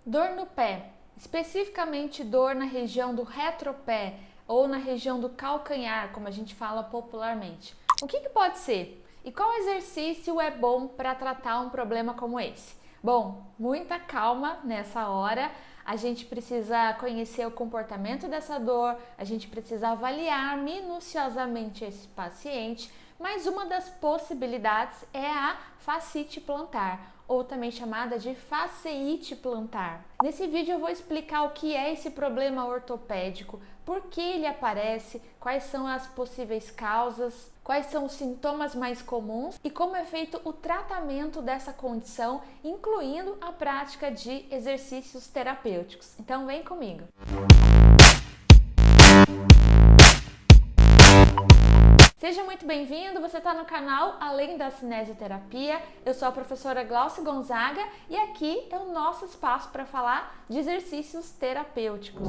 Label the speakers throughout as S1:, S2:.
S1: Dor no pé, especificamente dor na região do retropé ou na região do calcanhar, como a gente fala popularmente. O que pode ser? E qual exercício é bom para tratar um problema como esse? Bom, muita calma nessa hora. A gente precisa conhecer o comportamento dessa dor, a gente precisa avaliar minuciosamente esse paciente, mas uma das possibilidades é a fascite plantar, ou também chamada de fasciite plantar. Nesse vídeo eu vou explicar o que é esse problema ortopédico, por que ele aparece, quais são as possíveis causas, quais são os sintomas mais comuns e como é feito o tratamento dessa condição, incluindo a prática de exercícios terapêuticos. Então vem comigo! Seja muito bem-vindo, você está no canal Além da Cinesioterapia. Eu sou a professora Glaucia Gonzaga e aqui é o nosso espaço para falar de exercícios terapêuticos.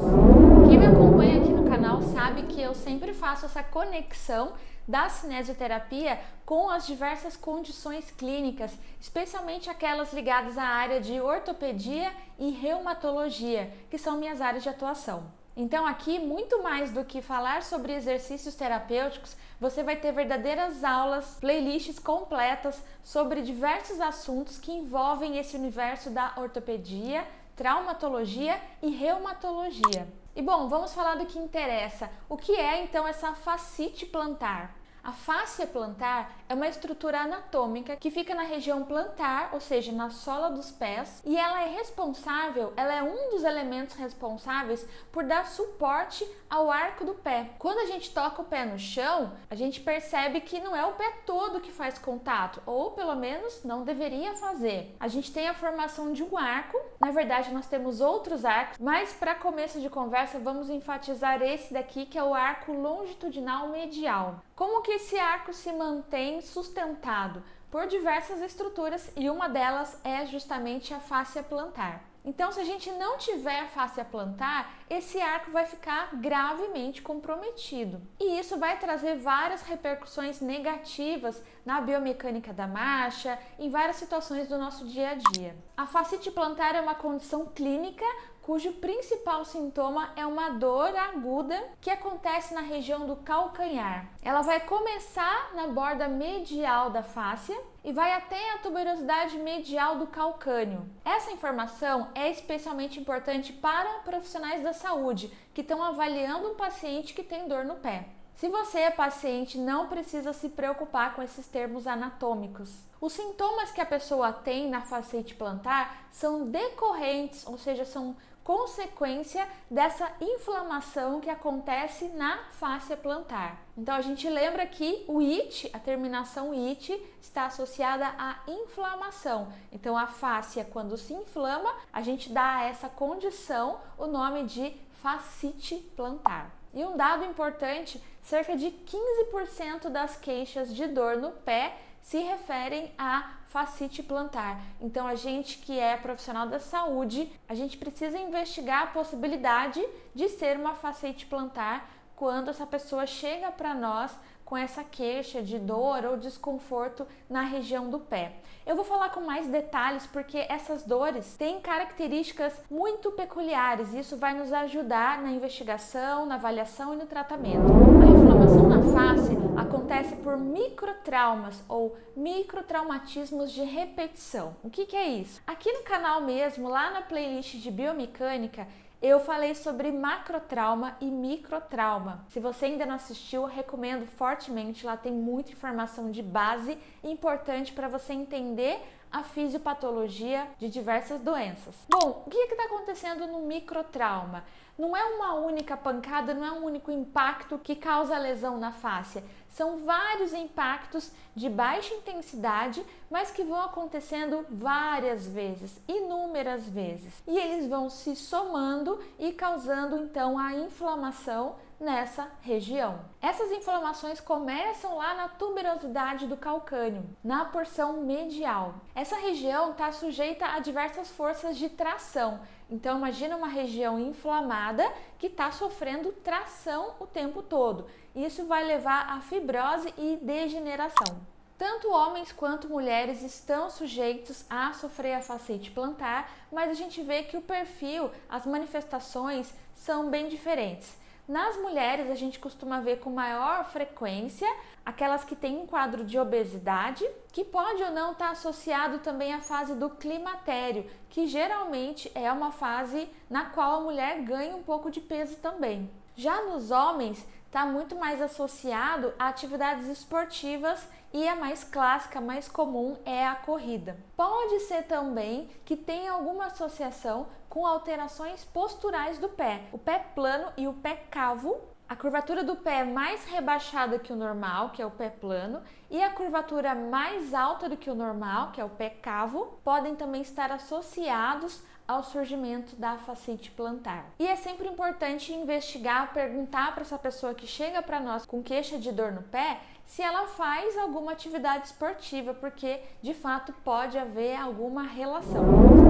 S1: Quem me acompanha aqui no canal sabe que eu sempre faço essa conexão da cinesioterapia com as diversas condições clínicas, especialmente aquelas ligadas à área de ortopedia e reumatologia, que são minhas áreas de atuação. Então aqui, muito mais do que falar sobre exercícios terapêuticos, você vai ter verdadeiras aulas, playlists completas sobre diversos assuntos que envolvem esse universo da ortopedia, traumatologia e reumatologia. E bom, vamos falar do que interessa. O que é então essa fascite plantar? A fáscia plantar é uma estrutura anatômica que fica na região plantar, ou seja, na sola dos pés, e ela é um dos elementos responsáveis por dar suporte ao arco do pé. Quando a gente toca o pé no chão, a gente percebe que não é o pé todo que faz contato, ou pelo menos não deveria fazer. A gente tem a formação de um arco, na verdade nós temos outros arcos, mas para começo de conversa vamos enfatizar esse daqui, que é o arco longitudinal medial. Como que esse arco se mantém sustentado? Por diversas estruturas e uma delas é justamente a fáscia plantar. Então, se a gente não tiver fáscia plantar, esse arco vai ficar gravemente comprometido. E isso vai trazer várias repercussões negativas na biomecânica da marcha, em várias situações do nosso dia a dia. A fascite plantar é uma condição clínica cujo principal sintoma é uma dor aguda que acontece na região do calcanhar. Ela vai começar na borda medial da fáscia e vai até a tuberosidade medial do calcâneo. Essa informação é especialmente importante para profissionais da saúde que estão avaliando um paciente que tem dor no pé. Se você é paciente, não precisa se preocupar com esses termos anatômicos. Os sintomas que a pessoa tem na fascite plantar são decorrentes, ou seja, são consequência dessa inflamação que acontece na fáscia plantar. Então a gente lembra que o it, a terminação it, está associada à inflamação. Então a fáscia, quando se inflama, a gente dá a essa condição o nome de fascite plantar. E um dado importante, cerca de 15% das queixas de dor no pé se referem à fascite plantar. Então, a gente que é profissional da saúde, a gente precisa investigar a possibilidade de ser uma fascite plantar quando essa pessoa chega para nós com essa queixa de dor ou desconforto na região do pé. Eu vou falar com mais detalhes porque essas dores têm características muito peculiares e isso vai nos ajudar na investigação, na avaliação e no tratamento. A inflamação na face acontece por microtraumas ou microtraumatismos de repetição. O que é isso? Aqui no canal mesmo, lá na playlist de biomecânica, eu falei sobre macrotrauma e microtrauma. Se você ainda não assistiu, eu recomendo fortemente. Lá tem muita informação de base importante para você entender a fisiopatologia de diversas doenças. Bom, o que está acontecendo no microtrauma? Não é uma única pancada, não é um único impacto que causa lesão na fáscia. São vários impactos de baixa intensidade, mas que vão acontecendo várias vezes, inúmeras vezes. E eles vão se somando e causando então a inflamação nessa região. Essas inflamações começam lá na tuberosidade do calcâneo, na porção medial. Essa região está sujeita a diversas forças de tração. Então imagina uma região inflamada que está sofrendo tração o tempo todo. Isso vai levar a fibrose e degeneração. Tanto homens quanto mulheres estão sujeitos a sofrer a fascite plantar, mas a gente vê que o perfil, as manifestações são bem diferentes. Nas mulheres, a gente costuma ver com maior frequência aquelas que têm um quadro de obesidade, que pode ou não estar associado também à fase do climatério, que geralmente é uma fase na qual a mulher ganha um pouco de peso também. Já nos homens, está muito mais associado a atividades esportivas e a mais clássica, mais comum é a corrida. Pode ser também que tenha alguma associação com alterações posturais do pé, o pé plano e o pé cavo. A curvatura do pé é mais rebaixada que o normal, que é o pé plano, e a curvatura mais alta do que o normal, que é o pé cavo, podem também estar associados ao surgimento da fascite plantar. E é sempre importante investigar, perguntar para essa pessoa que chega para nós com queixa de dor no pé, se ela faz alguma atividade esportiva, porque de fato pode haver alguma relação.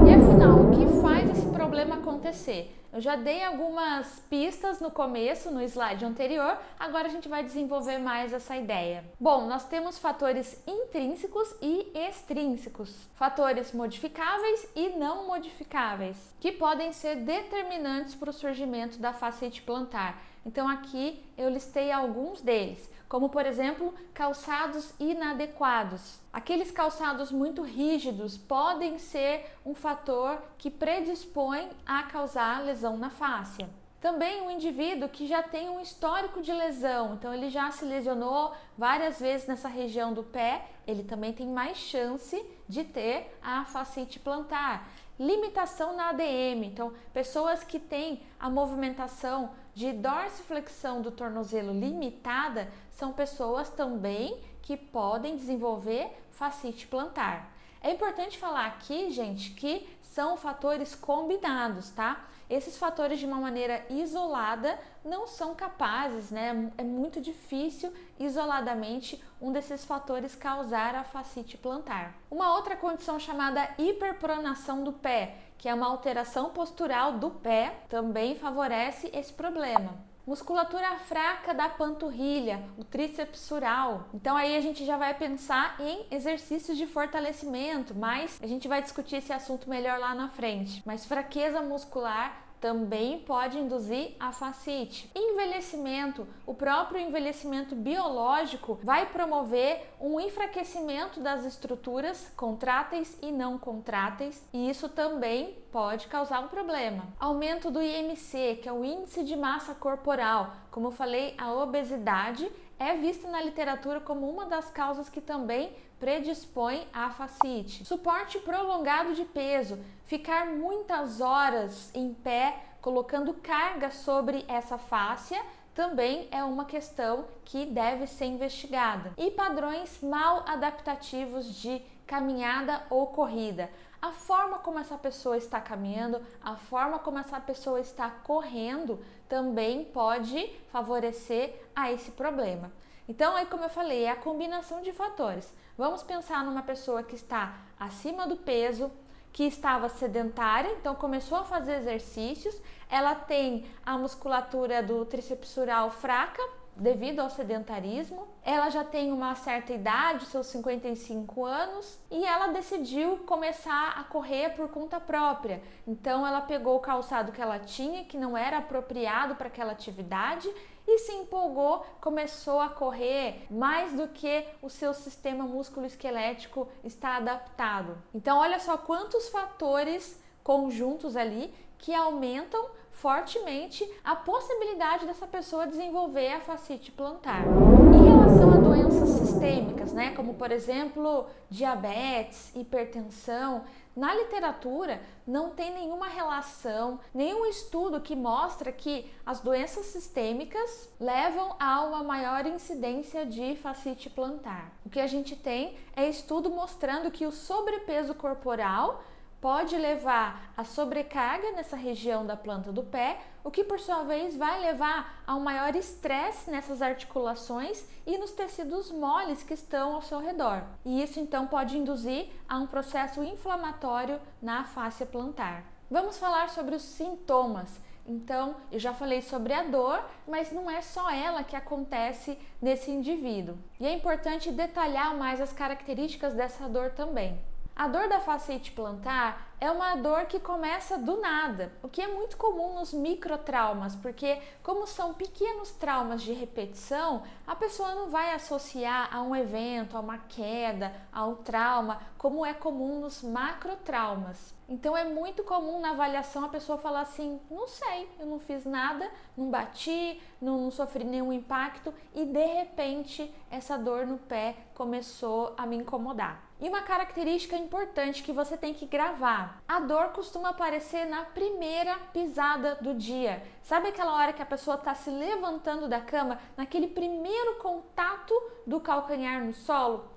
S1: E afinal, o que faz esse problema acontecer? Eu já dei algumas pistas no começo, no slide anterior, agora a gente vai desenvolver mais essa ideia. Bom, nós temos fatores intrínsecos e extrínsecos, fatores modificáveis e não modificáveis, que podem ser determinantes para o surgimento da fascite plantar. Então aqui eu listei alguns deles, como por exemplo, calçados inadequados. Aqueles calçados muito rígidos podem ser um fator que predispõe a causar lesão na fáscia. Também um indivíduo que já tem um histórico de lesão, então ele já se lesionou várias vezes nessa região do pé, ele também tem mais chance de ter a fascite plantar. Limitação na ADM, então pessoas que têm a movimentação de dorsiflexão do tornozelo limitada são pessoas também que podem desenvolver fascite plantar. É importante falar aqui, gente, que são fatores combinados, tá? Esses fatores de uma maneira isolada não são capazes, né? É muito difícil isoladamente um desses fatores causar a fascite plantar. Uma outra condição chamada hiperpronação do pé, que é uma alteração postural do pé, também favorece esse problema. Musculatura fraca da panturrilha, o tríceps sural. Então aí a gente já vai pensar em exercícios de fortalecimento, mas a gente vai discutir esse assunto melhor lá na frente. Mas fraqueza muscular também pode induzir a fascite. Envelhecimento, o próprio envelhecimento biológico vai promover um enfraquecimento das estruturas contráteis e não contráteis, e isso também pode causar um problema. Aumento do IMC, que é o índice de massa corporal. Como eu falei, a obesidade é vista na literatura como uma das causas que também predispõe à fascite. Suporte prolongado de peso, ficar muitas horas em pé, colocando carga sobre essa fáscia, também é uma questão que deve ser investigada. E padrões mal adaptativos de caminhada ou corrida. A forma como essa pessoa está caminhando, a forma como essa pessoa está correndo também pode favorecer a esse problema. Então, aí como eu falei, é a combinação de fatores. Vamos pensar numa pessoa que está acima do peso, que estava sedentária, então começou a fazer exercícios, ela tem a musculatura do tríceps sural fraca, devido ao sedentarismo, ela já tem uma certa idade, seus 55 anos, e ela decidiu começar a correr por conta própria. Então ela pegou o calçado que ela tinha, que não era apropriado para aquela atividade, e se empolgou, começou a correr mais do que o seu sistema músculo-esquelético está adaptado. Então olha só quantos fatores conjuntos ali que aumentam fortemente a possibilidade dessa pessoa desenvolver a fascite plantar. Em relação a doenças sistêmicas, né, como por exemplo diabetes, hipertensão, na literatura não tem nenhuma relação, nenhum estudo que mostra que as doenças sistêmicas levam a uma maior incidência de fascite plantar. O que a gente tem é estudo mostrando que o sobrepeso corporal pode levar a sobrecarga nessa região da planta do pé, o que por sua vez vai levar a um maior estresse nessas articulações e nos tecidos moles que estão ao seu redor. E isso então pode induzir a um processo inflamatório na fáscia plantar. Vamos falar sobre os sintomas. Então, eu já falei sobre a dor, mas não é só ela que acontece nesse indivíduo. E é importante detalhar mais as características dessa dor também. A dor da fasciite plantar é uma dor que começa do nada, o que é muito comum nos microtraumas, porque como são pequenos traumas de repetição, a pessoa não vai associar a um evento, a uma queda, a um trauma, como é comum nos macrotraumas. Então é muito comum na avaliação a pessoa falar assim, não sei, eu não fiz nada, não bati, não sofri nenhum impacto e de repente essa dor no pé começou a me incomodar. E uma característica importante que você tem que gravar, a dor costuma aparecer na primeira pisada do dia. Sabe aquela hora que a pessoa está se levantando da cama, naquele primeiro contato do calcanhar no solo?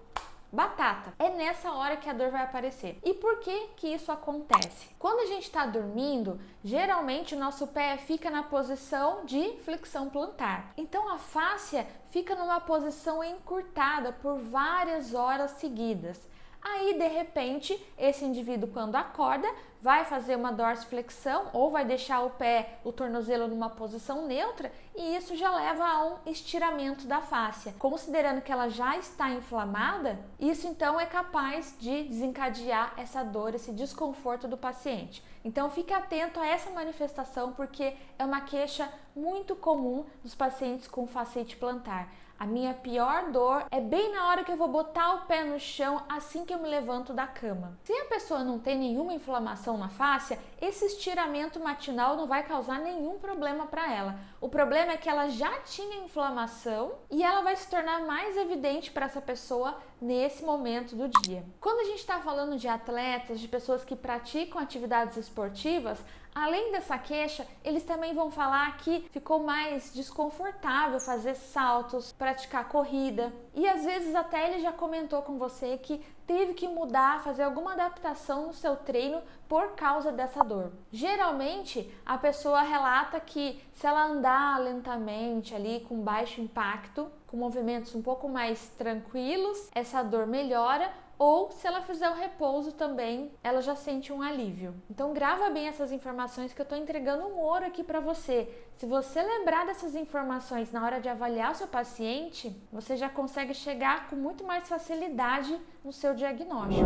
S1: Batata. É nessa hora que a dor vai aparecer. E por que que isso acontece? Quando a gente está dormindo, geralmente o nosso pé fica na posição de flexão plantar. Então a fáscia fica numa posição encurtada por várias horas seguidas. Aí, de repente, esse indivíduo, quando acorda, vai fazer uma dorsiflexão ou vai deixar o pé, o tornozelo numa posição neutra e isso já leva a um estiramento da fáscia. Considerando que ela já está inflamada, isso então é capaz de desencadear essa dor, esse desconforto do paciente. Então fique atento a essa manifestação porque é uma queixa muito comum dos pacientes com fasciite plantar. A minha pior dor é bem na hora que eu vou botar o pé no chão assim que eu me levanto da cama. Se a pessoa não tem nenhuma inflamação na fáscia, esse estiramento matinal não vai causar nenhum problema para ela. O problema é que ela já tinha inflamação e ela vai se tornar mais evidente para essa pessoa nesse momento do dia. Quando a gente está falando de atletas, de pessoas que praticam atividades esportivas, além dessa queixa, eles também vão falar que ficou mais desconfortável fazer saltos, praticar corrida. E às vezes até ele já comentou com você que teve que mudar, fazer alguma adaptação no seu treino por causa dessa dor. Geralmente, a pessoa relata que se ela andar lentamente ali, com baixo impacto, com movimentos um pouco mais tranquilos, essa dor melhora. Ou se ela fizer o repouso também, ela já sente um alívio. Então grava bem essas informações que eu estou entregando um ouro aqui para você. Se você lembrar dessas informações na hora de avaliar o seu paciente, você já consegue chegar com muito mais facilidade no seu diagnóstico.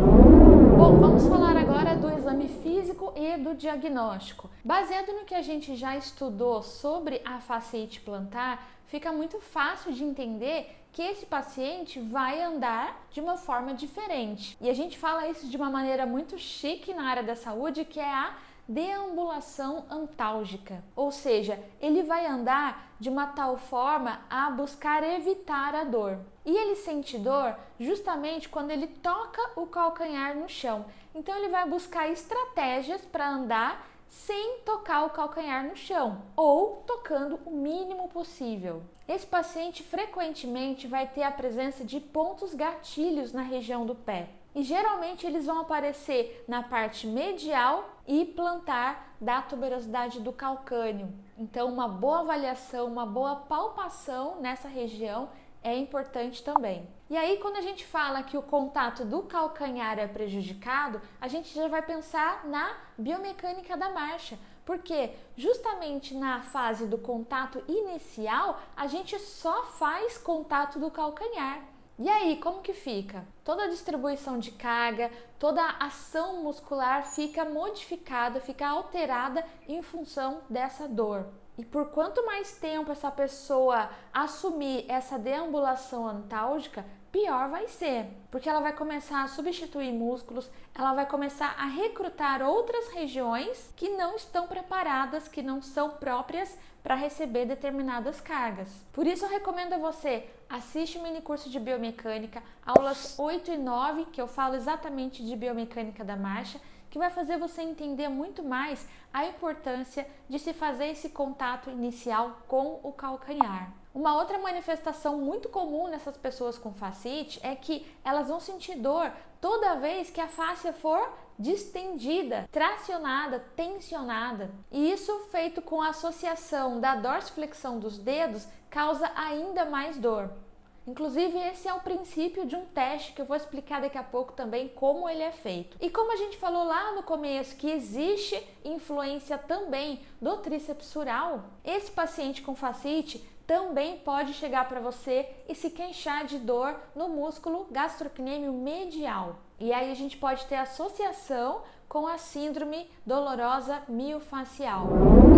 S1: Bom, vamos falar agora do exame físico e do diagnóstico. Baseado no que a gente já estudou sobre a fasciite plantar, fica muito fácil de entender que esse paciente vai andar de uma forma diferente. E a gente fala isso de uma maneira muito chique na área da saúde, que é a deambulação antálgica. Ou seja, ele vai andar de uma tal forma a buscar evitar a dor. E ele sente dor justamente quando ele toca o calcanhar no chão. Então ele vai buscar estratégias para andar sem tocar o calcanhar no chão ou tocando o mínimo possível. Esse paciente frequentemente vai ter a presença de pontos gatilhos na região do pé e geralmente eles vão aparecer na parte medial e plantar da tuberosidade do calcâneo. Então uma boa avaliação, uma boa palpação nessa região é importante também. E aí, quando a gente fala que o contato do calcanhar é prejudicado, a gente já vai pensar na biomecânica da marcha, porque justamente na fase do contato inicial, a gente só faz contato do calcanhar. E aí, como que fica? Toda a distribuição de carga, toda a ação muscular fica modificada, fica alterada em função dessa dor. E por quanto mais tempo essa pessoa assumir essa deambulação antálgica, pior vai ser, porque ela vai começar a substituir músculos, ela vai começar a recrutar outras regiões que não estão preparadas, que não são próprias para receber determinadas cargas. Por isso eu recomendo a você, assiste o mini curso de biomecânica, aulas 8 e 9, que eu falo exatamente de biomecânica da marcha, que vai fazer você entender muito mais a importância de se fazer esse contato inicial com o calcanhar. Uma outra manifestação muito comum nessas pessoas com fasciite é que elas vão sentir dor toda vez que a fáscia for distendida, tracionada, tensionada. E isso feito com a associação da dorsiflexão dos dedos causa ainda mais dor. Inclusive, esse é o princípio de um teste que eu vou explicar daqui a pouco também como ele é feito. E como a gente falou lá no começo que existe influência também do tríceps sural, esse paciente com fasciite também pode chegar para você e se queixar de dor no músculo gastrocnêmio medial. E aí a gente pode ter associação com a síndrome dolorosa miofascial.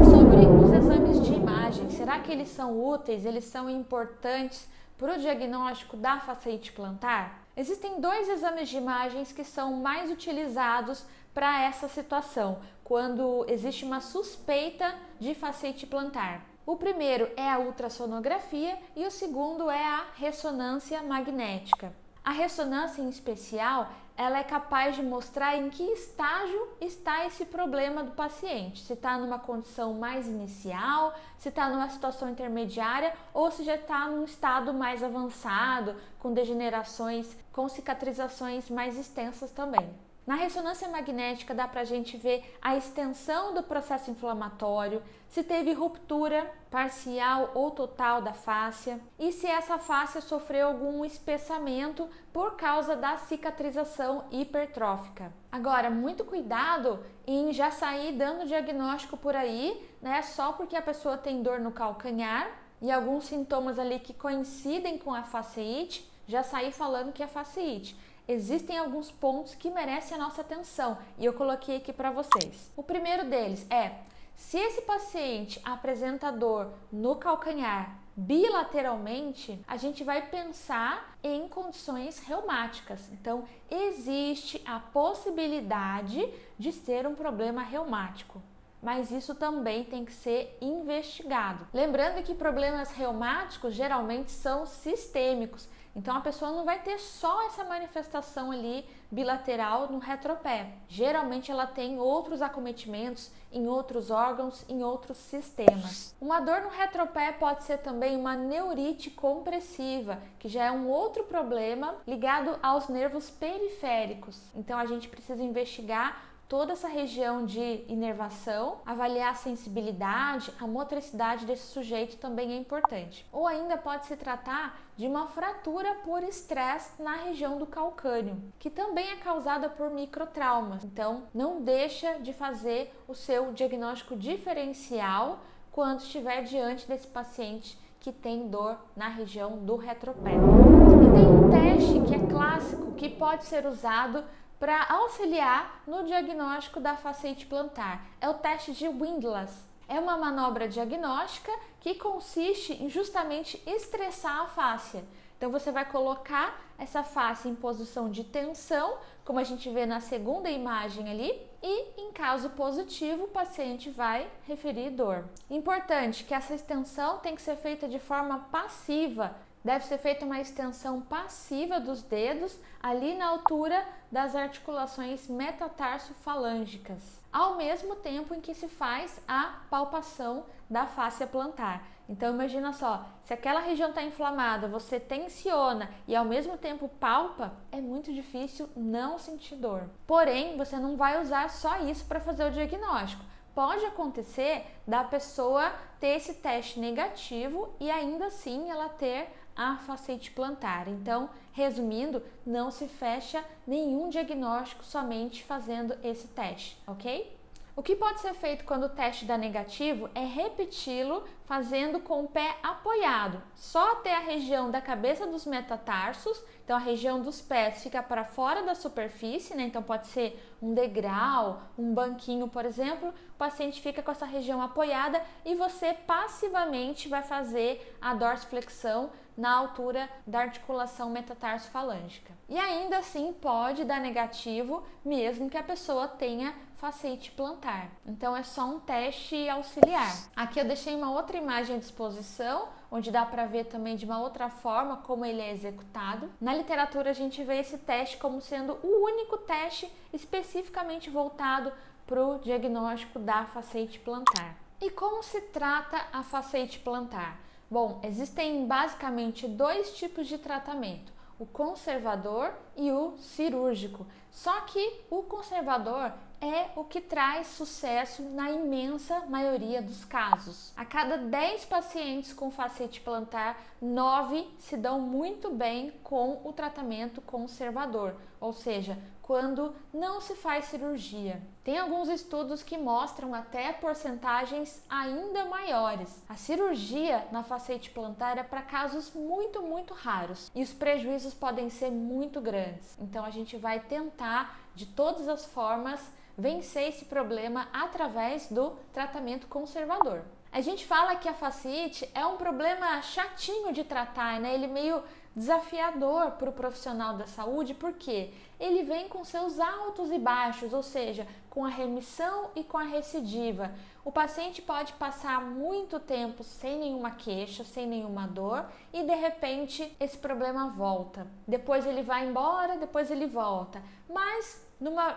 S1: E sobre os exames de imagem, será que eles são úteis, eles são importantes para o diagnóstico da fasciite plantar? Existem dois exames de imagens que são mais utilizados para essa situação, quando existe uma suspeita de fasciite plantar. O primeiro é a ultrassonografia e o segundo é a ressonância magnética. A ressonância em especial, ela é capaz de mostrar em que estágio está esse problema do paciente. Se está numa condição mais inicial, se está numa situação intermediária ou se já está num estado mais avançado, com degenerações, com cicatrizações mais extensas também. Na ressonância magnética dá para a gente ver a extensão do processo inflamatório, se teve ruptura parcial ou total da fáscia e se essa fáscia sofreu algum espessamento por causa da cicatrização hipertrófica. Agora, muito cuidado em já sair dando diagnóstico por aí, né? Só porque a pessoa tem dor no calcanhar e alguns sintomas ali que coincidem com a fasciite, já sair falando que é fasciite. Existem alguns pontos que merecem a nossa atenção e eu coloquei aqui para vocês. O primeiro deles é: se esse paciente apresenta dor no calcanhar bilateralmente, a gente vai pensar em condições reumáticas. Então, existe a possibilidade de ser um problema reumático, mas isso também tem que ser investigado. Lembrando que problemas reumáticos geralmente são sistêmicos. Então a pessoa não vai ter só essa manifestação ali bilateral no retropé. Geralmente ela tem outros acometimentos em outros órgãos, em outros sistemas. Uma dor no retropé pode ser também uma neurite compressiva, que já é um outro problema ligado aos nervos periféricos. Então a gente precisa investigar toda essa região de inervação, avaliar a sensibilidade, a motricidade desse sujeito também é importante. Ou ainda pode se tratar de uma fratura por estresse na região do calcâneo, que também é causada por microtraumas. Então, não deixa de fazer o seu diagnóstico diferencial quando estiver diante desse paciente que tem dor na região do retropé. E tem um teste que é clássico, que pode ser usado para auxiliar no diagnóstico da fasciite plantar. É o teste de Windlass. É uma manobra diagnóstica que consiste em justamente estressar a fáscia. Então você vai colocar essa face em posição de tensão, como a gente vê na segunda imagem ali, e em caso positivo o paciente vai referir dor. Importante que essa extensão tem que ser feita de forma passiva. Deve ser feita uma extensão passiva dos dedos ali na altura das articulações metatarso-falângicas, ao mesmo tempo em que se faz a palpação da fáscia plantar. Então imagina só, se aquela região está inflamada, você tensiona e ao mesmo tempo palpa, é muito difícil não sentir dor. Porém, você não vai usar só isso para fazer o diagnóstico. Pode acontecer da pessoa ter esse teste negativo e ainda assim ela ter a fasciite plantar. Então, resumindo, não se fecha nenhum diagnóstico somente fazendo esse teste, ok? O que pode ser feito quando o teste dá negativo é repeti-lo fazendo com o pé apoiado, só até a região da cabeça dos metatarsos. Então a região dos pés fica para fora da superfície, né? Então pode ser um degrau, um banquinho, por exemplo. O paciente fica com essa região apoiada e você passivamente vai fazer a dorsiflexão na altura da articulação metatarso-falângica. E ainda assim pode dar negativo mesmo que a pessoa tenha fasciite plantar. Então é só um teste auxiliar. Aqui eu deixei uma outra imagem à disposição, onde dá para ver também de uma outra forma como ele é executado. Na literatura a gente vê esse teste como sendo o único teste especificamente voltado para o diagnóstico da fasciite plantar. E como se trata a fasciite plantar? Bom, existem basicamente dois tipos de tratamento, o conservador e o cirúrgico. Só que o conservador é o que traz sucesso na imensa maioria dos casos. A cada 10 pacientes com fascite plantar, 9 se dão muito bem com o tratamento conservador, ou seja, quando não se faz cirurgia. Tem alguns estudos que mostram até porcentagens ainda maiores. A cirurgia na fascite plantar é para casos muito raros e os prejuízos podem ser muito grandes. Então a gente vai tentar de todas as formas vencer esse problema através do tratamento conservador. A gente fala que a fascite é um problema chatinho de tratar, né? Ele é meio desafiador para o profissional da saúde, porque ele vem com seus altos e baixos, ou seja, com a remissão e com a recidiva. O paciente pode passar muito tempo sem nenhuma queixa, sem nenhuma dor e de repente esse problema volta. Depois ele vai embora, depois ele volta. Mas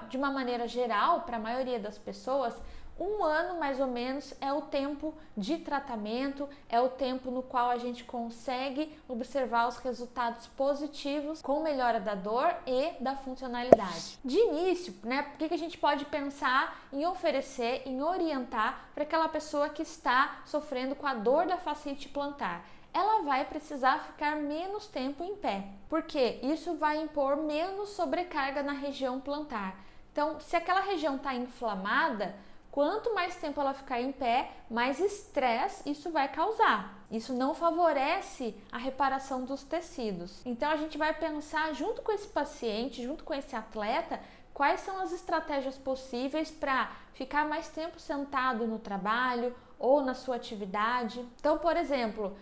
S1: de uma maneira geral, para a maioria das pessoas, 1 ano mais ou menos é o tempo de tratamento, é o tempo no qual a gente consegue observar os resultados positivos com melhora da dor e da funcionalidade. De início, né, o que a gente pode pensar em oferecer, em orientar para aquela pessoa que está sofrendo com a dor da fascite plantar? Ela vai precisar ficar menos tempo em pé, porque isso vai impor menos sobrecarga na região plantar. Então, se aquela região está inflamada, quanto mais tempo ela ficar em pé, mais estresse isso vai causar. Isso não favorece a reparação dos tecidos. Então a gente vai pensar junto com esse paciente, junto com esse atleta, quais são as estratégias possíveis para ficar mais tempo sentado no trabalho ou na sua atividade. Então, por exemplo,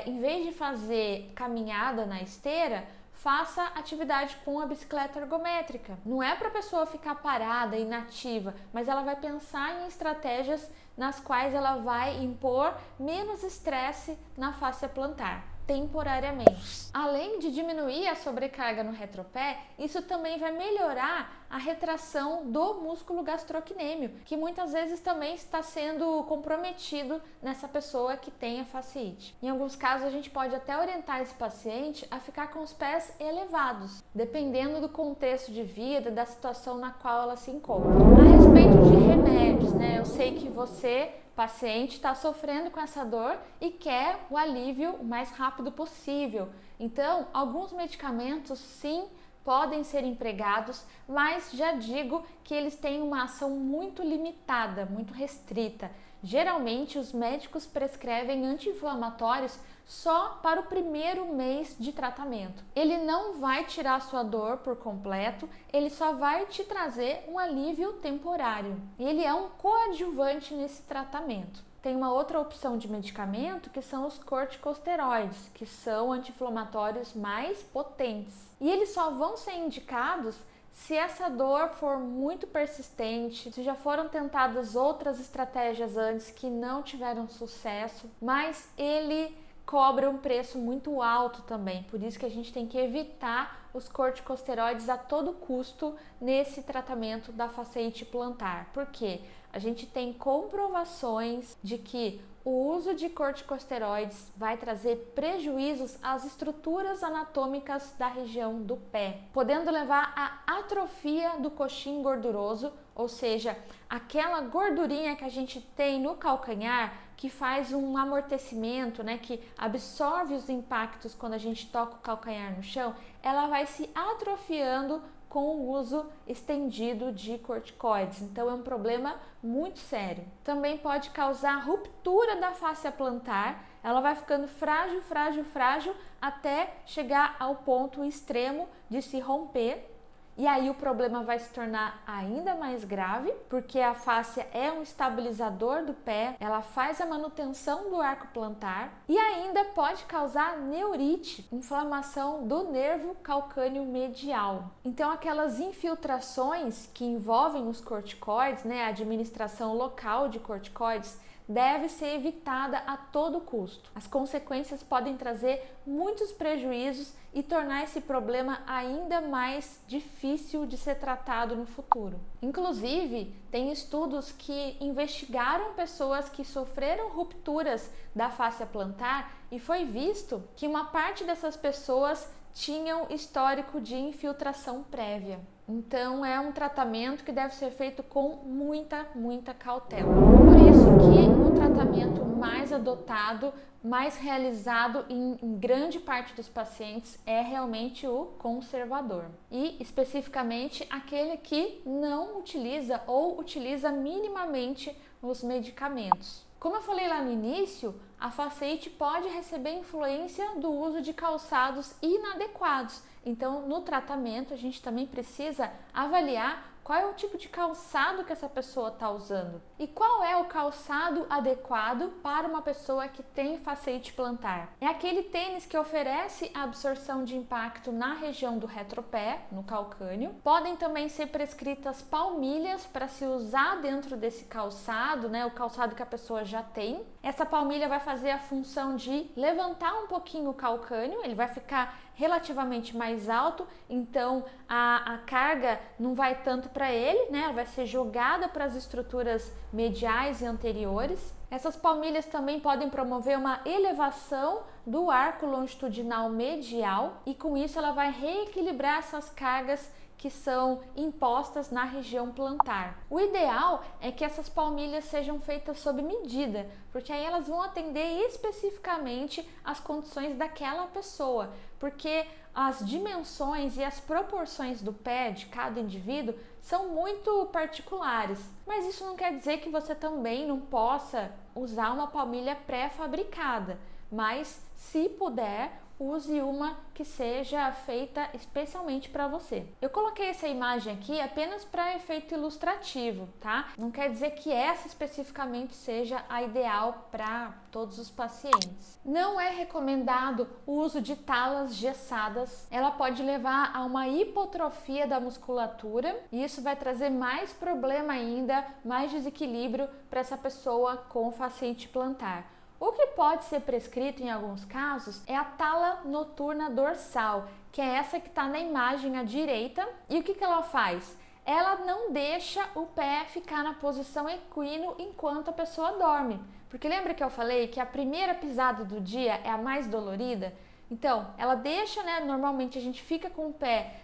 S1: em vez de fazer caminhada na esteira, faça atividade com a bicicleta ergométrica. Não é para a pessoa ficar parada, inativa, mas ela vai pensar em estratégias nas quais ela vai impor menos estresse na fáscia plantar, temporariamente. Além de diminuir a sobrecarga no retropé, isso também vai melhorar a retração do músculo gastrocnêmio, que muitas vezes também está sendo comprometido nessa pessoa que tem a fascite. Em alguns casos, a gente pode até orientar esse paciente a ficar com os pés elevados, dependendo do contexto de vida, da situação na qual ela se encontra. A respeito de remédios, né? Eu sei que você, paciente, está sofrendo com essa dor e quer o alívio o mais rápido possível. Então, alguns medicamentos sim podem ser empregados, mas já digo que eles têm uma ação muito limitada, muito restrita. Geralmente, os médicos prescrevem anti-inflamatórios só para o primeiro mês de tratamento. Ele não vai tirar a sua dor por completo, ele só vai te trazer um alívio temporário. Ele é um coadjuvante nesse tratamento. Tem uma outra opção de medicamento que são os corticosteroides, que são anti-inflamatórios mais potentes. E eles só vão ser indicados se essa dor for muito persistente, se já foram tentadas outras estratégias antes que não tiveram sucesso, mas ele cobra um preço muito alto também, por isso que a gente tem que evitar os corticosteroides a todo custo nesse tratamento da fascite plantar. Por quê? A gente tem comprovações de que o uso de corticosteroides vai trazer prejuízos às estruturas anatômicas da região do pé, podendo levar à atrofia do coxim gorduroso, ou seja, aquela gordurinha que a gente tem no calcanhar que faz um amortecimento, né, que absorve os impactos quando a gente toca o calcanhar no chão, ela vai se atrofiando com o uso estendido de corticoides. Então é um problema muito sério. Também pode causar ruptura da fáscia plantar, ela vai ficando frágil até chegar ao ponto extremo de se romper. E aí o problema vai se tornar ainda mais grave, porque a fáscia é um estabilizador do pé, ela faz a manutenção do arco plantar e ainda pode causar neurite, inflamação do nervo calcâneo medial. Então aquelas infiltrações que envolvem os corticoides, né, a administração local de corticoides, deve ser evitada a todo custo. As consequências podem trazer muitos prejuízos e tornar esse problema ainda mais difícil de ser tratado no futuro. Inclusive, tem estudos que investigaram pessoas que sofreram rupturas da fáscia plantar e foi visto que uma parte dessas pessoas tinham histórico de infiltração prévia. Então é um tratamento que deve ser feito com muita cautela. Por isso que o tratamento mais adotado, mais realizado em grande parte dos pacientes é realmente o conservador. E especificamente aquele que não utiliza ou utiliza minimamente os medicamentos. Como eu falei lá no início, a fasciite pode receber influência do uso de calçados inadequados. Então, no tratamento, a gente também precisa avaliar qual é o tipo de calçado que essa pessoa está usando e qual é o calçado adequado para uma pessoa que tem fasciite plantar. É aquele tênis que oferece absorção de impacto na região do retropé, no calcâneo. Podem também ser prescritas palmilhas para se usar dentro desse calçado, né, o calçado que a pessoa já tem. Essa palmilha vai fazer a função de levantar um pouquinho o calcâneo, ele vai ficar relativamente mais alto, então a carga não vai tanto para ele, né? Ela vai ser jogada para as estruturas mediais e anteriores. Essas palmilhas também podem promover uma elevação do arco longitudinal medial e com isso ela vai reequilibrar essas cargas que são impostas na região plantar. O ideal é que essas palmilhas sejam feitas sob medida, porque aí elas vão atender especificamente às condições daquela pessoa, porque as dimensões e as proporções do pé de cada indivíduo são muito particulares. Mas isso não quer dizer que você também não possa usar uma palmilha pré-fabricada, mas se puder, use uma que seja feita especialmente para você. Eu coloquei essa imagem aqui apenas para efeito ilustrativo, tá? Não quer dizer que essa especificamente seja a ideal para todos os pacientes. Não é recomendado o uso de talas gessadas. Ela pode levar a uma hipotrofia da musculatura e isso vai trazer mais problema ainda, mais desequilíbrio para essa pessoa com fasciite plantar. O que pode ser prescrito em alguns casos é a tala noturna dorsal, que é essa que está na imagem à direita. E o que ela faz? Ela não deixa o pé ficar na posição equino enquanto a pessoa dorme. Porque lembra que eu falei que a primeira pisada do dia é a mais dolorida? Então, ela deixa, né? Normalmente a gente fica com o pé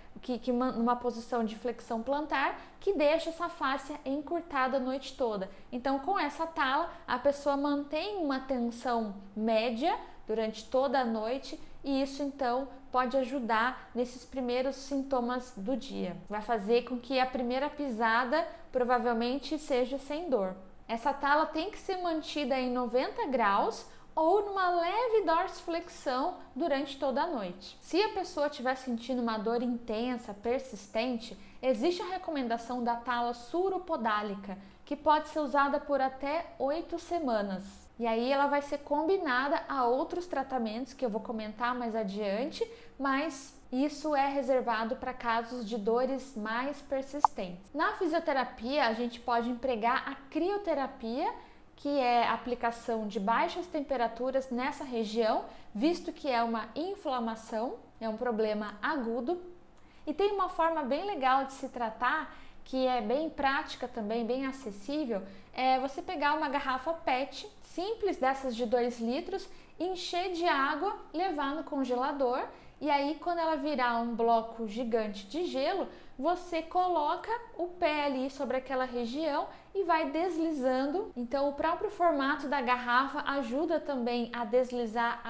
S1: numa posição de flexão plantar, que deixa essa fáscia encurtada a noite toda. Então, com essa tala, a pessoa mantém uma tensão média durante toda a noite e isso, então, pode ajudar nesses primeiros sintomas do dia. Vai fazer com que a primeira pisada provavelmente seja sem dor. Essa tala tem que ser mantida em 90 graus ou numa leve dorsiflexão durante toda a noite. Se a pessoa estiver sentindo uma dor intensa, persistente, existe a recomendação da tala suropodálica, que pode ser usada por até 8 semanas. E aí ela vai ser combinada a outros tratamentos que eu vou comentar mais adiante, mas isso é reservado para casos de dores mais persistentes. Na fisioterapia, a gente pode empregar a crioterapia, que é a aplicação de baixas temperaturas nessa região, visto que é uma inflamação, é um problema agudo. E tem uma forma bem legal de se tratar, que é bem prática também, bem acessível, é você pegar uma garrafa PET, simples dessas de 2 litros, encher de água, levar no congelador e aí quando ela virar um bloco gigante de gelo, você coloca o pé ali sobre aquela região e vai deslizando. Então o próprio formato da garrafa ajuda também a deslizar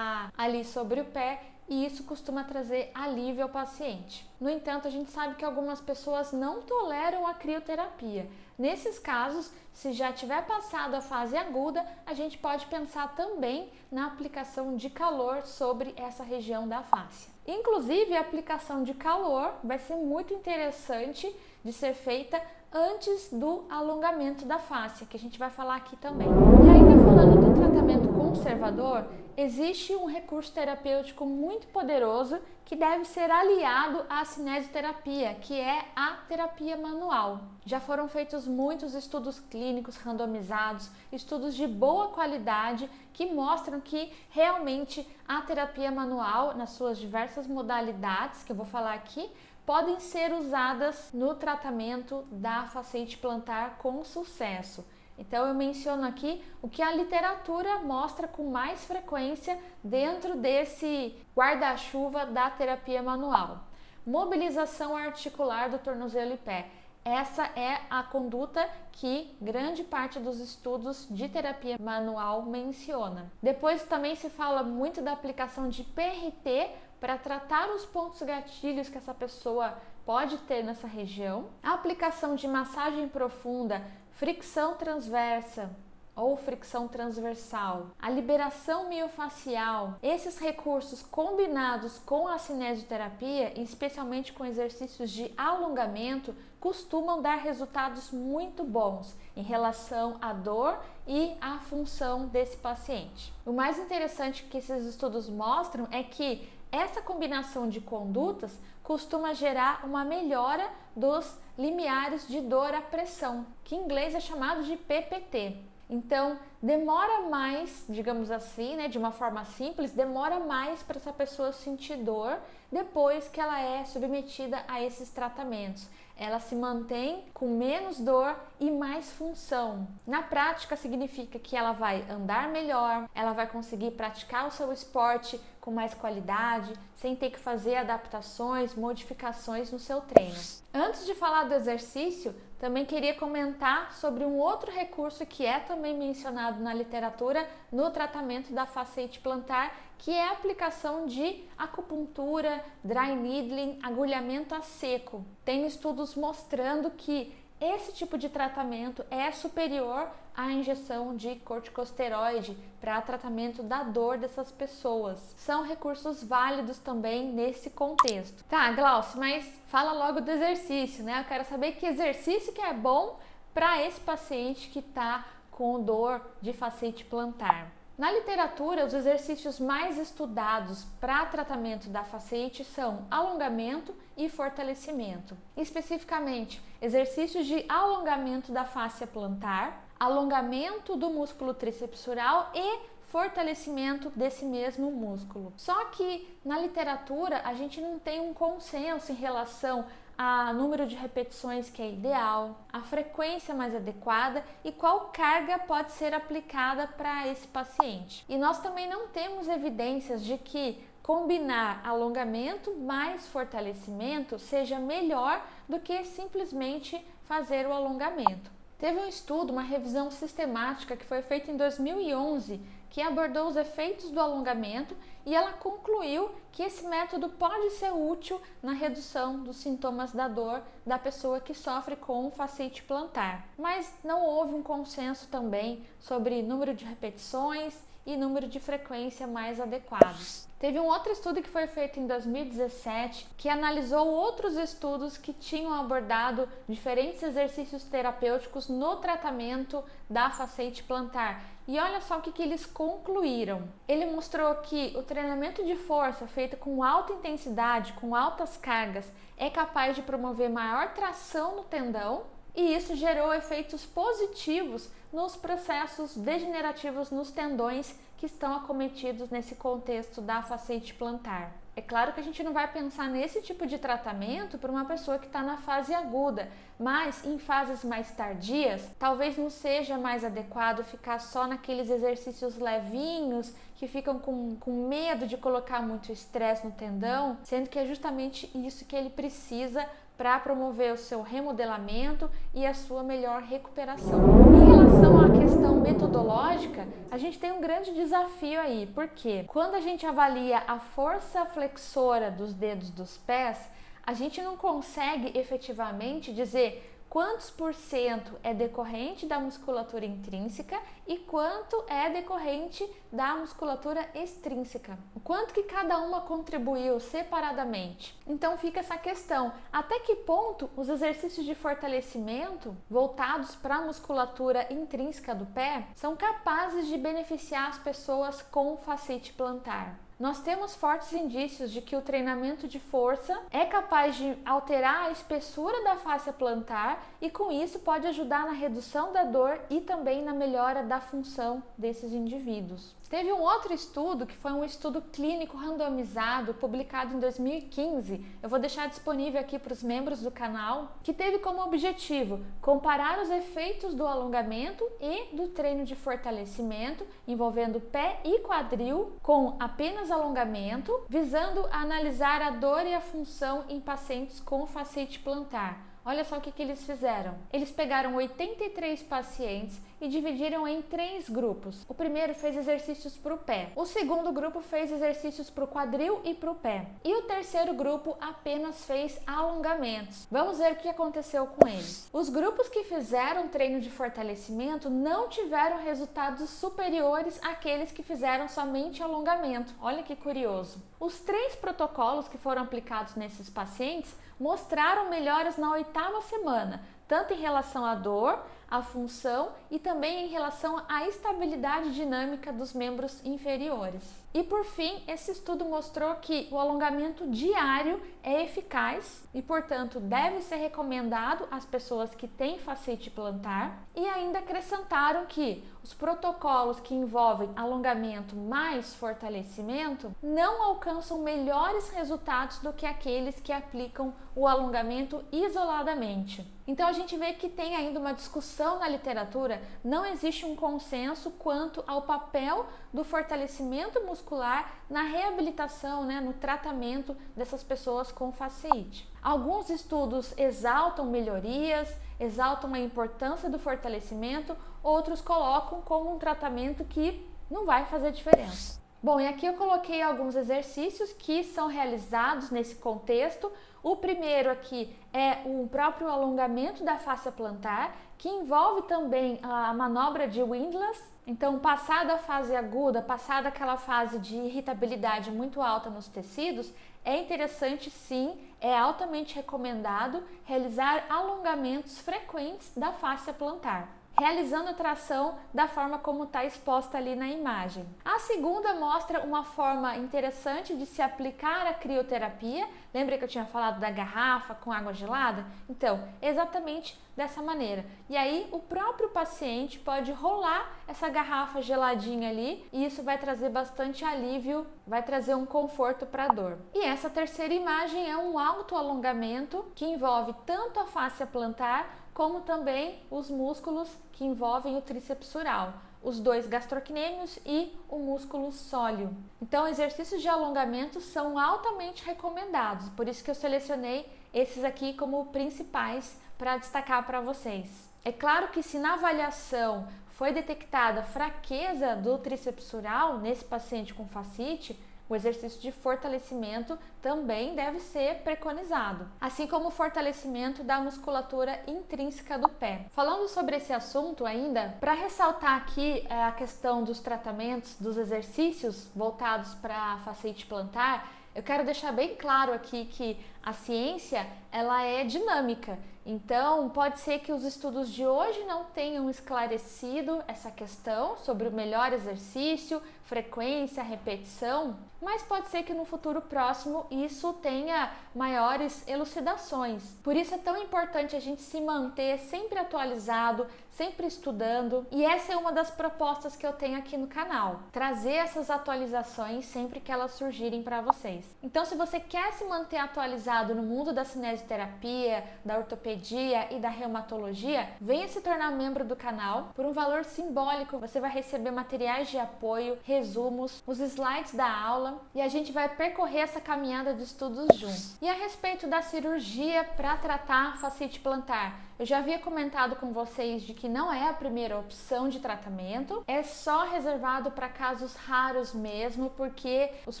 S1: ali sobre o pé e isso costuma trazer alívio ao paciente. No entanto, a gente sabe que algumas pessoas não toleram a crioterapia. Nesses casos, se já tiver passado a fase aguda, a gente pode pensar também na aplicação de calor sobre essa região da fáscia. Inclusive, a aplicação de calor vai ser muito interessante de ser feita antes do alongamento da fáscia, que a gente vai falar aqui também. E ainda falando do tratamento conservador, existe um recurso terapêutico muito poderoso que deve ser aliado à cinesioterapia, que é a terapia manual. Já foram feitos muitos estudos clínicos randomizados, estudos de boa qualidade que mostram que realmente a terapia manual, nas suas diversas modalidades, que eu vou falar aqui, podem ser usadas no tratamento da fasciite plantar com sucesso. Então eu menciono aqui o que a literatura mostra com mais frequência dentro desse guarda-chuva da terapia manual. Mobilização articular do tornozelo e pé. Essa é a conduta que grande parte dos estudos de terapia manual menciona. Depois também se fala muito da aplicação de PRT para tratar os pontos gatilhos que essa pessoa pode ter nessa região. A aplicação de massagem profunda, fricção transversa ou fricção transversal, a liberação miofacial, esses recursos combinados com a cinesioterapia, especialmente com exercícios de alongamento, costumam dar resultados muito bons em relação à dor e à função desse paciente. O mais interessante que esses estudos mostram é que essa combinação de condutas costuma gerar uma melhora dos limiares de dor à pressão, que em inglês é chamado de PPT. Então, demora mais, digamos assim, né, de uma forma simples, demora mais para essa pessoa sentir dor depois que ela é submetida a esses tratamentos. Ela se mantém com menos dor e mais função. Na prática, significa que ela vai andar melhor, ela vai conseguir praticar o seu esporte com mais qualidade, sem ter que fazer adaptações, modificações no seu treino. Antes de falar do exercício, também queria comentar sobre um outro recurso que é também mencionado na literatura no tratamento da fasciite plantar, que é a aplicação de acupuntura, dry needling, agulhamento a seco. Tem estudos mostrando que esse tipo de tratamento é superior à injeção de corticosteroide para tratamento da dor dessas pessoas. São recursos válidos também nesse contexto. Tá, Glaucio, mas fala logo do exercício, né? Eu quero saber que exercício que é bom para esse paciente que está com dor de fasciite plantar. Na literatura, os exercícios mais estudados para tratamento da fasciite são alongamento e fortalecimento. Especificamente, exercícios de alongamento da fáscia plantar, alongamento do músculo tricepsural e fortalecimento desse mesmo músculo. Só que na literatura a gente não tem um consenso em relação a número de repetições que é ideal, a frequência mais adequada e qual carga pode ser aplicada para esse paciente. E nós também não temos evidências de que combinar alongamento mais fortalecimento seja melhor do que simplesmente fazer o alongamento. Teve um estudo, uma revisão sistemática que foi feita em 2011, que abordou os efeitos do alongamento e ela concluiu que esse método pode ser útil na redução dos sintomas da dor da pessoa que sofre com fasciite plantar. Mas não houve um consenso também sobre número de repetições e número de frequência mais adequados. Teve um outro estudo que foi feito em 2017 que analisou outros estudos que tinham abordado diferentes exercícios terapêuticos no tratamento da fasciite plantar. E olha só o que eles concluíram. Ele mostrou que o treinamento de força feito com alta intensidade, com altas cargas, é capaz de promover maior tração no tendão e isso gerou efeitos positivos nos processos degenerativos nos tendões que estão acometidos nesse contexto da fasciite plantar. É claro que a gente não vai pensar nesse tipo de tratamento para uma pessoa que está na fase aguda, mas em fases mais tardias, talvez não seja mais adequado ficar só naqueles exercícios levinhos que ficam com medo de colocar muito estresse no tendão, sendo que é justamente isso que ele precisa para promover o seu remodelamento e a sua melhor recuperação. Em relação à questão metodológica, a gente tem um grande desafio aí, porque quando a gente avalia a força flexora dos dedos dos pés, a gente não consegue efetivamente dizer quantos por cento é decorrente da musculatura intrínseca e quanto é decorrente da musculatura extrínseca. O quanto que cada uma contribuiu separadamente. Então fica essa questão, até que ponto os exercícios de fortalecimento voltados para a musculatura intrínseca do pé são capazes de beneficiar as pessoas com fasciite plantar? nós temos fortes indícios de que o treinamento de força é capaz de alterar a espessura da fáscia plantar e com isso pode ajudar na redução da dor e também na melhora da função desses indivíduos. Teve um outro estudo, que foi um estudo clínico randomizado, publicado em 2015, eu vou deixar disponível aqui para os membros do canal, que teve como objetivo comparar os efeitos do alongamento e do treino de fortalecimento, envolvendo pé e quadril, com apenas alongamento, visando analisar a dor e a função em pacientes com fascite plantar. Olha só o que eles fizeram. Eles pegaram 83 pacientes e dividiram em 3 grupos. O primeiro fez exercícios para o pé. O segundo grupo fez exercícios para o quadril e para o pé. E o terceiro grupo apenas fez alongamentos. Vamos ver o que aconteceu com eles. Os grupos que fizeram treino de fortalecimento não tiveram resultados superiores àqueles que fizeram somente alongamento. Olha que curioso. Os 3 protocolos que foram aplicados nesses pacientes mostraram melhoras na 8ª semana, tanto em relação à dor, à função e também em relação à estabilidade dinâmica dos membros inferiores. E por fim, esse estudo mostrou que o alongamento diário é eficaz e, portanto, deve ser recomendado às pessoas que têm fascite plantar, e ainda acrescentaram que os protocolos que envolvem alongamento mais fortalecimento não alcançam melhores resultados do que aqueles que aplicam o alongamento isoladamente. Então a gente vê que tem ainda uma discussão na literatura, não existe um consenso quanto ao papel do fortalecimento muscular na reabilitação, no tratamento dessas pessoas com fasciite. Alguns estudos exaltam melhorias, exaltam a importância do fortalecimento, outros colocam como um tratamento que não vai fazer diferença. Bom, e aqui eu coloquei alguns exercícios que são realizados nesse contexto. O primeiro aqui é o próprio alongamento da fáscia plantar, que envolve também a manobra de Windlass. Então, passada a fase aguda, passada aquela fase de irritabilidade muito alta nos tecidos, é interessante sim, é altamente recomendado realizar alongamentos frequentes da fáscia plantar, realizando a tração da forma como está exposta ali na imagem. A segunda mostra uma forma interessante de se aplicar a crioterapia. Lembra que eu tinha falado da garrafa com água gelada? Então, exatamente dessa maneira. E aí o próprio paciente pode rolar essa garrafa geladinha ali e isso vai trazer bastante alívio, vai trazer um conforto para a dor. E essa terceira imagem é um autoalongamento que envolve tanto a fáscia plantar como também os músculos que envolvem o tríceps sural, os 2 gastrocnêmios e o músculo sóleo. Então, exercícios de alongamento são altamente recomendados, por isso que eu selecionei esses aqui como principais para destacar para vocês. É claro que se na avaliação foi detectada fraqueza do tríceps sural nesse paciente com fascite, o exercício de fortalecimento também deve ser preconizado, assim como o fortalecimento da musculatura intrínseca do pé. Falando sobre esse assunto ainda, para ressaltar aqui a questão dos tratamentos, dos exercícios voltados para a fascite plantar, eu quero deixar bem claro aqui que a ciência ela é dinâmica. Então, pode ser que os estudos de hoje não tenham esclarecido essa questão sobre o melhor exercício, frequência, repetição, mas pode ser que no futuro próximo isso tenha maiores elucidações. Por isso é tão importante a gente se manter sempre atualizado, sempre estudando, e essa é uma das propostas que eu tenho aqui no canal, trazer essas atualizações sempre que elas surgirem para vocês. Então, se você quer se manter atualizado no mundo da cinesioterapia, da ortopedia e da reumatologia, venha se tornar membro do canal. Por um valor simbólico, você vai receber materiais de apoio, resumos, os slides da aula, e a gente vai percorrer essa caminhada de estudos juntos. E a respeito da cirurgia para tratar fascite plantar, eu já havia comentado com vocês de que não é a primeira opção de tratamento, é só reservado para casos raros mesmo, porque os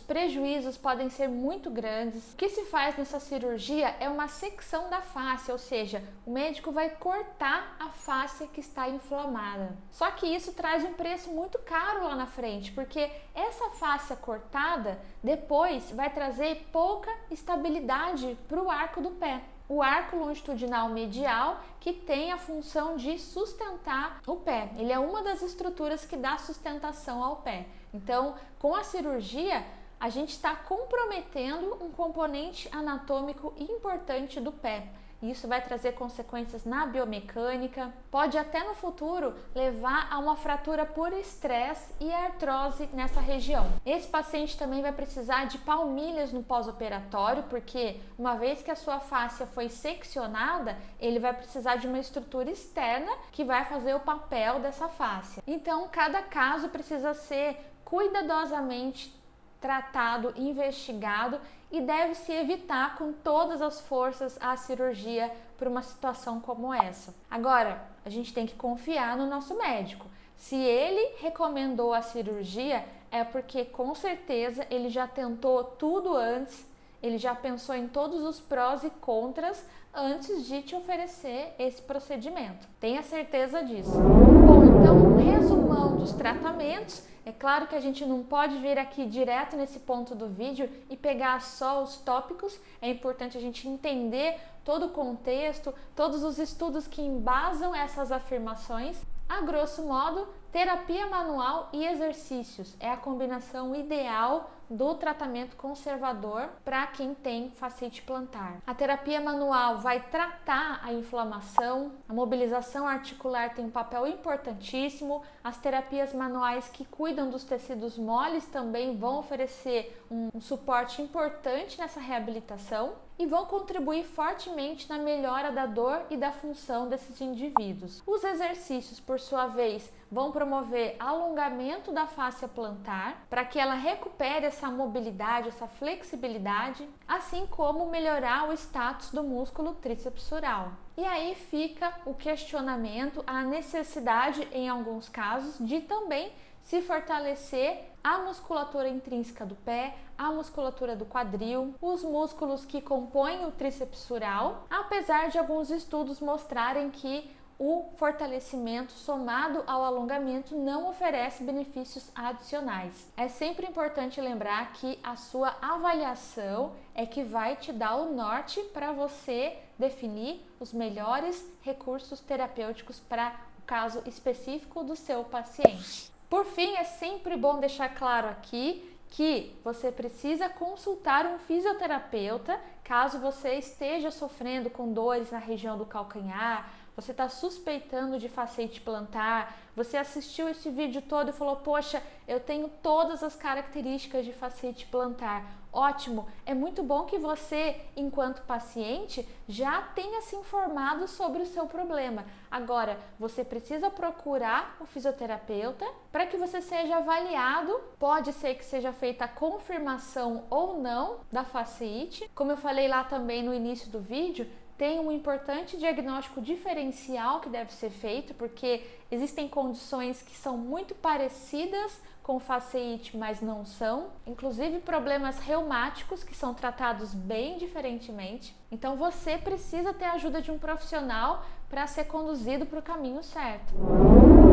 S1: prejuízos podem ser muito grandes. O que se faz nessa cirurgia é uma secção da face, ou seja, o médico vai cortar a face que está inflamada. Só que isso traz um preço muito caro lá na frente, porque essa face cortada depois vai trazer pouca estabilidade para o arco do pé. O arco longitudinal medial, que tem a função de sustentar o pé. Ele é uma das estruturas que dá sustentação ao pé. Então, com a cirurgia, a gente está comprometendo um componente anatômico importante do pé. Isso vai trazer consequências na biomecânica, pode até no futuro levar a uma fratura por estresse e artrose nessa região. Esse paciente também vai precisar de palmilhas no pós-operatório, porque uma vez que a sua fáscia foi seccionada, ele vai precisar de uma estrutura externa que vai fazer o papel dessa fáscia. Então, cada caso precisa ser cuidadosamente tratado, investigado e deve-se evitar com todas as forças a cirurgia por uma situação como essa. Agora, a gente tem que confiar no nosso médico. Se ele recomendou a cirurgia, é porque com certeza ele já tentou tudo antes, ele já pensou em todos os prós e contras antes de te oferecer esse procedimento. Tenha certeza disso. Bom, então, um resumão dos tratamentos. É claro que a gente não pode vir aqui direto nesse ponto do vídeo e pegar só os tópicos. É importante a gente entender todo o contexto, todos os estudos que embasam essas afirmações. A grosso modo, terapia manual e exercícios é a combinação ideal do tratamento conservador para quem tem fascite plantar. A terapia manual vai tratar a inflamação, a mobilização articular tem um papel importantíssimo, as terapias manuais que cuidam dos tecidos moles também vão oferecer um suporte importante nessa reabilitação e vão contribuir fortemente na melhora da dor e da função desses indivíduos. Os exercícios, por sua vez, vão promover alongamento da fáscia plantar para que ela recupere essa mobilidade, essa flexibilidade, assim como melhorar o status do músculo trícepsural. E aí fica o questionamento, a necessidade, em alguns casos, de também se fortalecer a musculatura intrínseca do pé, a musculatura do quadril, os músculos que compõem o trícepsural, apesar de alguns estudos mostrarem que o fortalecimento somado ao alongamento não oferece benefícios adicionais. É sempre importante lembrar que a sua avaliação é que vai te dar o norte para você definir os melhores recursos terapêuticos para o caso específico do seu paciente. Por fim, é sempre bom deixar claro aqui que você precisa consultar um fisioterapeuta caso você esteja sofrendo com dores na região do calcanhar, você está suspeitando de fascite plantar, você assistiu esse vídeo todo e falou, poxa, eu tenho todas as características de fascite plantar. Ótimo, é muito bom que você, enquanto paciente, já tenha se informado sobre o seu problema. Agora, você precisa procurar o fisioterapeuta para que você seja avaliado. Pode ser que seja feita a confirmação ou não da fascite. Como eu falei lá também no início do vídeo, tem um importante diagnóstico diferencial que deve ser feito, porque existem condições que são muito parecidas com fasciite, mas não são. Inclusive problemas reumáticos que são tratados bem diferentemente. Então você precisa ter a ajuda de um profissional para ser conduzido para o caminho certo.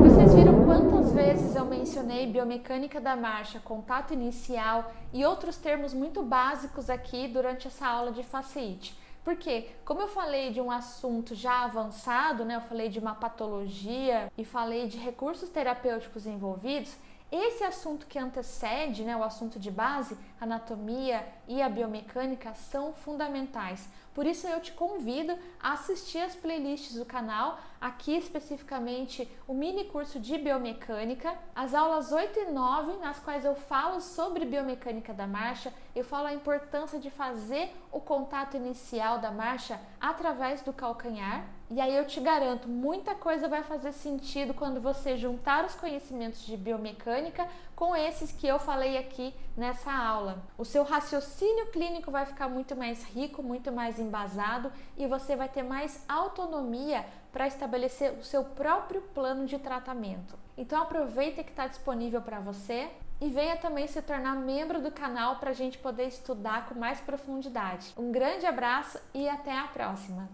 S1: Vocês viram quantas vezes eu mencionei biomecânica da marcha, contato inicial e outros termos muito básicos aqui durante essa aula de fasciite? Porque, como eu falei de um assunto já avançado, né, eu falei de uma patologia e falei de recursos terapêuticos envolvidos, esse assunto que antecede, né, o assunto de base, anatomia e a biomecânica, são fundamentais. Por isso eu te convido a assistir as playlists do canal, aqui especificamente o mini curso de biomecânica, as aulas 8 e 9, nas quais eu falo sobre biomecânica da marcha, eu falo a importância de fazer o contato inicial da marcha através do calcanhar. E aí eu te garanto, muita coisa vai fazer sentido quando você juntar os conhecimentos de biomecânica com esses que eu falei aqui nessa aula. O seu raciocínio clínico vai ficar muito mais rico, muito mais embasado e você vai ter mais autonomia para estabelecer o seu próprio plano de tratamento. Então aproveita que está disponível para você e venha também se tornar membro do canal para a gente poder estudar com mais profundidade. Um grande abraço e até a próxima!